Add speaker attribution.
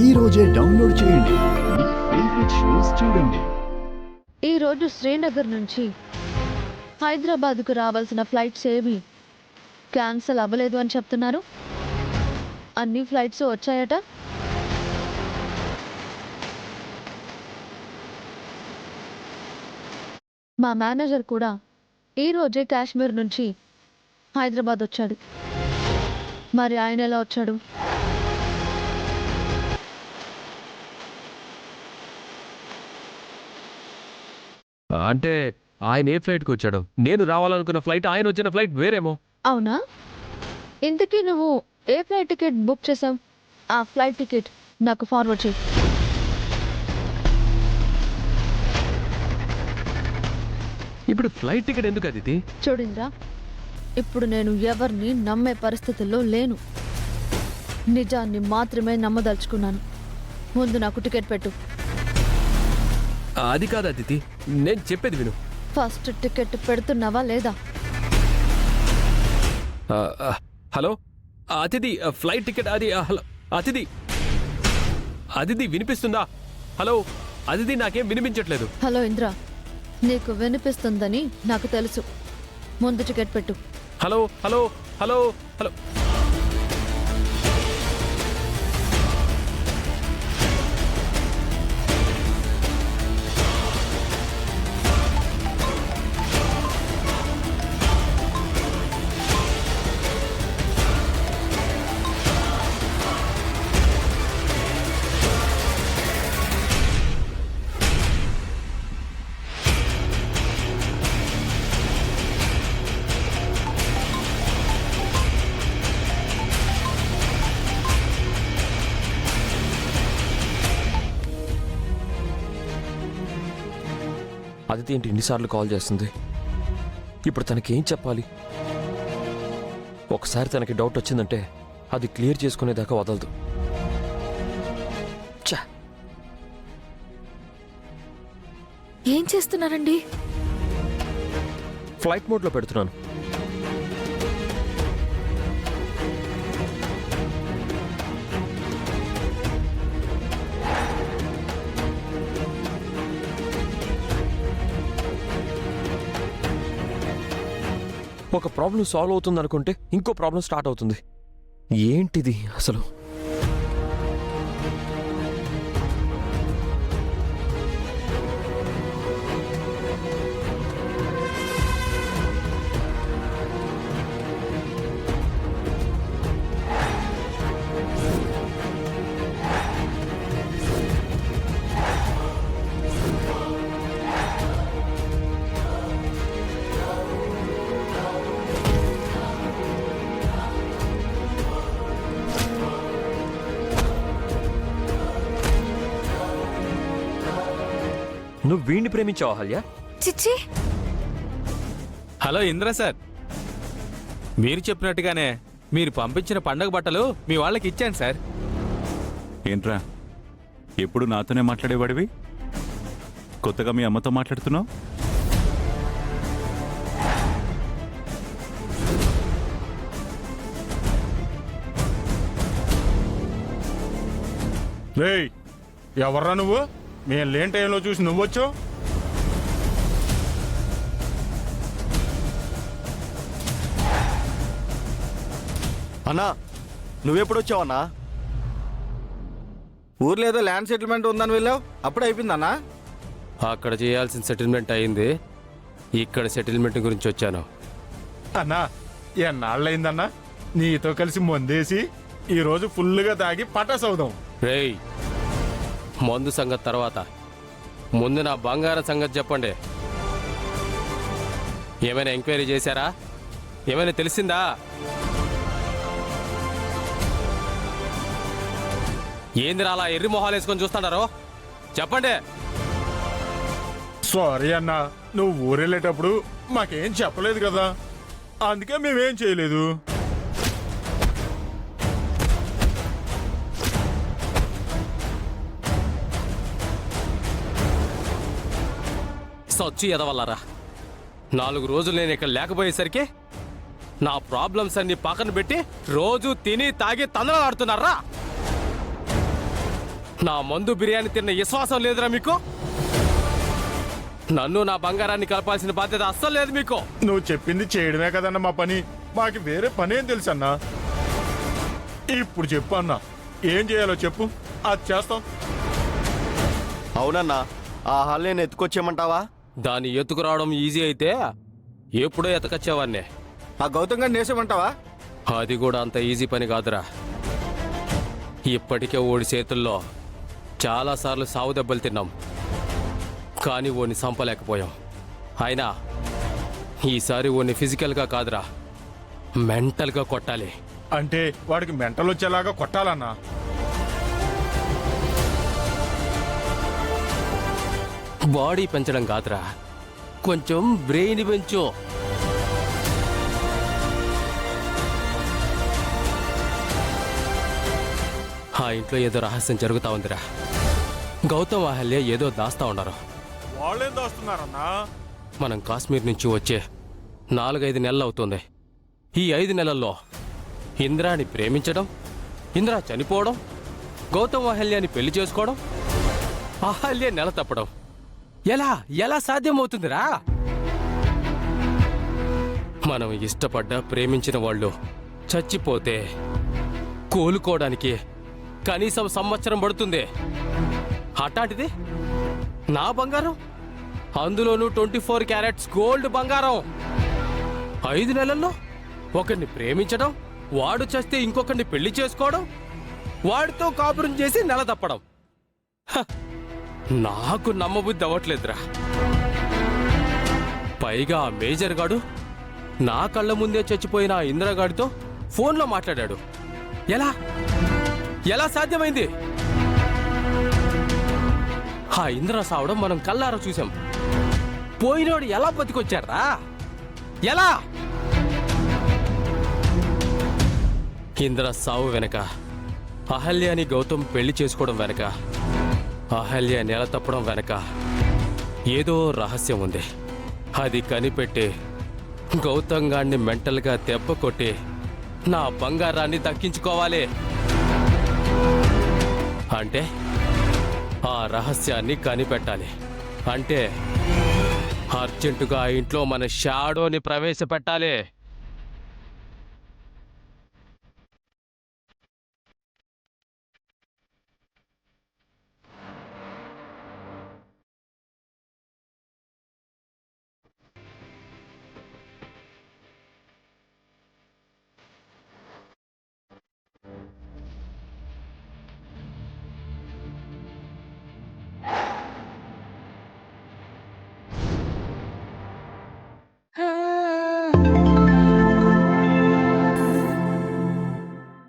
Speaker 1: ఈ రోజే డౌన్లోడ్ చేయండి. మీ ఫేవరెట్ షోస్ చూడండి.
Speaker 2: ఈ రోజు శ్రీనగర్ నుంచి హైదరాబాద్కు రావాల్సిన ఫ్లైట్స్ ఏవి క్యాన్సిల్ అవ్వలేదు అని చెప్తున్నారు. అన్ని ఫ్లైట్స్ వచ్చాయట. మా మేనేజర్ కూడా ఈ రోజే కాశ్మీర్ నుంచి హైదరాబాద్ వచ్చాడు. మరి ఆయన ఎలా వచ్చాడు?
Speaker 3: అంటే ఆయన ఏ ఫ్లైట్కి వచ్చాడు? నేను రావాలనుకున్న ఫ్లైట్, ఆయన వచ్చిన ఫ్లైట్ వేరేమో.
Speaker 2: అవునా? ఇంతకీ నువ్వు ఏ ఫ్లైట్ టికెట్ బుక్ చేసావు? ఆ ఫ్లైట్ టికెట్ నాకు ఫార్వర్డ్ చేయి.
Speaker 3: ఇప్పుడు ఫ్లైట్ టికెట్ ఎందుకు అదితి?
Speaker 2: చూడింద్రా, ఇప్పుడు నేను ఎవరిని నమ్మే పరిస్థితుల్లో లేను. నిజాన్ని మాత్రమే నమ్మదలుచుకున్నాను. ముందు నాకు టికెట్ పెట్టు.
Speaker 3: అది కాదు అదితి, నేను చెప్పేది విను.
Speaker 2: ఫస్ట్ టికెట్ పెడుతున్నావా లేదా?
Speaker 3: హలో అతిథి, ఫ్లైట్ టికెట్ అది. హలో అతిథి, అతిథి వినిపిస్తుందా? హలో అతిథి, నాకేం వినిపించట్లేదు.
Speaker 2: హలో ఇంద్ర, నీకు వినిపిస్తుందని నాకు తెలుసు. ముందు టికెట్ పెట్టు.
Speaker 3: Hello hello hello hello. Aditi ఏంటి ఇన్నిసార్లు కాల్ చేస్తుంది? ఇప్పుడు తనకేం చెప్పాలి? ఒకసారి తనకి డౌట్ వచ్చిందంటే అది క్లియర్ చేసుకునేదాకా వదలదు.
Speaker 2: ఏం చేస్తున్నారండి?
Speaker 3: ఫ్లైట్ మోడ్లో పెడుతున్నాను. ఒక ప్రాబ్లం సాల్వ్ అవుతుంది అనుకుంటే ఇంకో ప్రాబ్లం స్టార్ట్ అవుతుంది. ఏంటిది అసలు? నువ్వు వీణ్ణి ప్రేమించావా హల్యా?
Speaker 2: చిచ్చి.
Speaker 4: హలో ఇంద్ర సార్, మీరు చెప్పినట్టుగానే మీరు పంపించిన పండగ బట్టలు మీ వాళ్ళకి ఇచ్చాను సార్.
Speaker 5: ఏంట్రా, ఎప్పుడు నాతోనే మాట్లాడేవాడివి? కొత్తగా మీ అమ్మతో మాట్లాడుతున్నావు?
Speaker 6: రేయ్, ఎవర్రా నువ్వు? మేము లేని టైంలో చూసి నువ్వొచ్చు.
Speaker 7: అన్నా, నువ్వెప్పుడొచ్చావన్నా? ఊర్లో ఏదో ల్యాండ్ సెటిల్మెంట్ ఉందని వెళ్ళావు, అప్పుడు అయిపోయిందన్నా?
Speaker 4: అక్కడ చేయాల్సిన సెటిల్మెంట్ అయింది, ఇక్కడ సెటిల్మెంట్ గురించి వచ్చాను.
Speaker 6: అన్నా, ఎన్నాళ్ళయిందన్నా నీతో కలిసి మందేసి ఈరోజు ఫుల్గా తాగి పటాస్ అవుదాం.
Speaker 4: రేయ్, మందు సంగతి తర్వాత ముందు నా బంగారం సంగతి చెప్పండి. ఏమైనా ఎంక్వైరీ చేశారా? ఏమైనా తెలిసిందా? ఏందిరా అలా ఎర్రి మొహాలు వేసుకొని చూస్తున్నారో చెప్పండి.
Speaker 6: సారీ అన్నా, నువ్వు ఊరెళ్ళేటప్పుడు మాకేం చెప్పలేదు కదా, అందుకే మేమేం చేయలేదు.
Speaker 4: సచ్చి ఎదవల్లారా, 4 రోజులు నేను ఇక్కడ లేకపోయేసరికి నా ప్రాబ్లమ్స్ అన్ని పక్కన పెట్టి రోజు తిని తాగి తందనాడుతున్నారా? నా మందు బిర్యానీ తిన్న విశ్వాసం లేదురా మీకు? నన్ను నా బంగారాన్ని కలపాల్సిన బాధ్యత అస్సలు లేదు మీకు.
Speaker 6: నువ్వు చెప్పింది చేయడమే కదన్న మా పని. మాకు వేరే పని ఏం తెలుసు అన్నా. ఇప్పుడు చెప్పు అన్నా, ఏం చేయాలో చెప్పు, అది చేస్తాం.
Speaker 7: అవునన్నా, ఆ హాల్ నేను ఎత్తుకొచ్చేయమంటావా?
Speaker 4: దాన్ని ఎత్తుకురావడం ఈజీ అయితే ఎప్పుడో ఎతకచ్చేవాన్నే.
Speaker 7: ఆ గౌతమ్ గారిని వేసేయమంటావా?
Speaker 4: అది కూడా అంత ఈజీ పని కాదురా. ఇప్పటికే ఓడి చేతుల్లో చాలాసార్లు సావు దెబ్బలు తిన్నాం, కానీ ఓని చంపలేకపోయాం. అయినా ఈసారి ఓని ఫిజికల్గా కాదురా, మెంటల్గా కొట్టాలి.
Speaker 6: అంటే వాడికి మెంటల్ వచ్చేలాగా కొట్టాలన్నా.
Speaker 4: బాడీ పెంచడం కాదురా, కొంచెం బ్రెయిన్ పెంచు. ఆ ఇంట్లో ఏదో రహస్యం జరుగుతా ఉందిరా. గౌతమ్ అహల్య ఏదో దాస్తా ఉన్నారు.
Speaker 6: వాళ్ళేం దాస్తున్నారన్నా?
Speaker 4: మనం కాశ్మీర్ నుంచి వచ్చే 4-5 నెలలు అవుతుంది. ఈ 5 నెలల్లో ఇంద్రాని ప్రేమించడం, ఇంద్ర చనిపోవడం, గౌతమ్ అహల్యాని పెళ్లి చేసుకోవడం, అహల్య నెల తప్పడం ఎలా ఎలా సాధ్యమవుతుందిరా? మనం ఇష్టపడ్డ ప్రేమించిన వాళ్ళు చచ్చిపోతే కోలుకోవడానికి కనీసం సంవత్సరం పడుతుంది. అట్లాంటిది నా బంగారం, అందులోనూ 24 క్యారెట్స్ గోల్డ్ బంగారం, 5 నెలల్లో ఒకరిని ప్రేమించడం, వాడు చస్తే ఇంకొకరిని పెళ్లి చేసుకోవడం, వాడితో కాపురం చేసి నెల తప్పడం. హ, నాకు నమ్మబుద్ధి అవ్వట్లేదురా. పైగా ఆ మేజర్ గాడు నా కళ్ళ ముందే చచ్చిపోయిన ఆ ఇందిరాగాడితో ఫోన్లో మాట్లాడాడు. ఎలా ఎలా సాధ్యమైంది? ఆ ఇంద్ర సావడం మనం కళ్ళారా చూసాం. పోయినోడు ఎలా బతికొచ్చారా? ఎలా? ఇంద్ర సావు వెనక, అహల్యాని గౌతమ్ పెళ్లి చేసుకోవడం వెనక, అహల్య నెల తప్పడం వెనక ఏదో రహస్యం ఉంది. అది కనిపెట్టి గౌతమ్ గాడిని మెంటల్గా దెబ్బ కొట్టి నా బంగారాన్ని దక్కించుకోవాలి. అంటే ఆ రహస్యాన్ని కనిపెట్టాలి. అంటే అర్జెంటుగా ఆ ఇంట్లో మన షాడోని ప్రవేశపెట్టాలి.